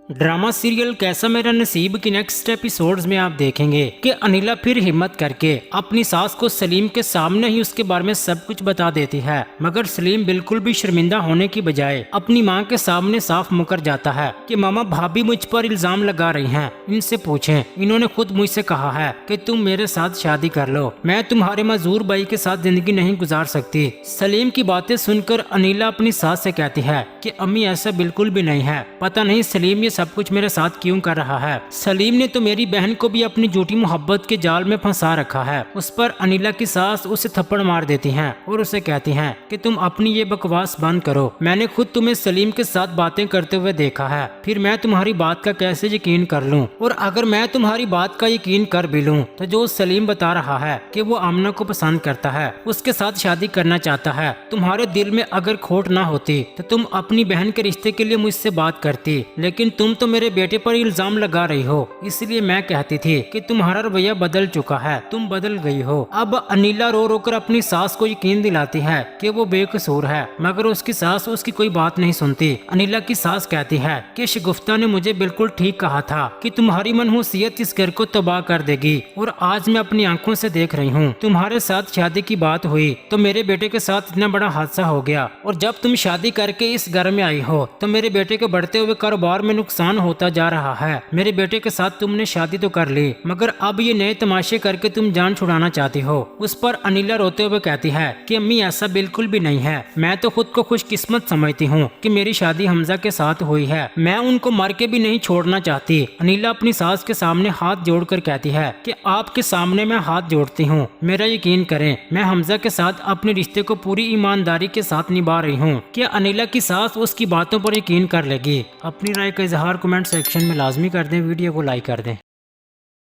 Drama serial कैसा मेरा नसीब की नेक्स्ट एपिसोड्स में आप देखेंगे कि अनिला फिर हिम्मत करके अपनी सास को सलीम के सामने ही उसके बारे में सब कुछ बता देती है, मगर सलीम बिल्कुल भी शर्मिंदा होने की बजाय अपनी मां के सामने साफ मुकर जाता है कि मामा भाभी मुझ पर इल्जाम लगा रही हैं, इनसे पूछें, इन्होंने खुद मुझसे कहा है कि तुम मेरे साथ शादी कर लो, मैं तुम्हारे मजदूर भाई के साथ जिंदगी नहीं गुजार सकती। सलीम की बातें सुनकर अनिला अपनी सास से कहती है कि अम्मी ऐसा बिल्कुल भी नहीं है, पता नहीं सलीम ये सब कुछ मेरे साथ क्यों कर रहा है। सलीम ने तो मेरी बहन को भी अपनी झूठी मोहब्बत के जाल में फंसा रखा है। उस पर अनिला की सास उसे थप्पड़ मार देती हैं और उसे कहती हैं कि तुम अपनी ये बकवास बंद करो, मैंने खुद तुम्हें सलीम के साथ बातें करते हुए देखा है, फिर मैं तुम्हारी बात का कैसे यकीन कर लूं, और अगर मैं तुम्हारी बात का यकीन कर भी लूं तो जो सलीम बता रहा है कि वो आमना को पसंद करता है, उसके साथ शादी करना चाहता है, तुम्हारे दिल में अगर खोट ना होती तो तुम अपनी बहन के रिश्ते के लिए मुझसे बात करती, लेकिन तुम तो मेरे बेटे पर इल्जाम लगा रही हो, इसलिए मैं कहती थी कि तुम्हारा रवैया बदल चुका है, तुम बदल गई हो। अब अनिला रो रो कर अपनी सास को यकीन दिलाती है कि वो बेकसूर है, मगर उसकी सास उसकी कोई बात नहीं सुनती। अनिला की सास कहती है कि शगुफ्ता ने मुझे बिल्कुल ठीक कहा था कि तुम्हारी मनहूसियत इस घर को तबाह कर देगी, और आज मैं अपनी आंखों से देख रही हूँ। तुम्हारे साथ शादी की बात हुई तो मेरे बेटे के साथ इतना बड़ा हादसा हो गया, और जब तुम शादी करके इस घर में आई हो तो मेरे बेटे के बढ़ते हुए कारोबार में नुकसान होता जा रहा है। मेरे बेटे के साथ तुमने शादी तो कर ली, मगर अब ये नए तमाशे करके तुम जान छुड़ाना चाहती हो। उस पर अनिला रोते हुए कहती है कि अम्मी ऐसा बिल्कुल भी नहीं है, मैं तो खुद को खुशकिस्मत समझती हूँ कि मेरी शादी हमजा के साथ हुई है, मैं उनको मर के भी नहीं छोड़ना चाहती। अनिला अपनी सास के सामने हाथ जोड़कर कहती है कि आपके सामने मैं हाथ जोड़ती हूँ, मेरा यकीन करें, मैं हमजा के साथ अपने रिश्ते को पूरी ईमानदारी के साथ निभा रही हूँ। क्या अनिला की सास उसकी बातों पर यकीन कर लेगी? अपनी राय का इजहार कमेंट सेक्शन में लाजमी कर दें, वीडियो को लाइक कर दें।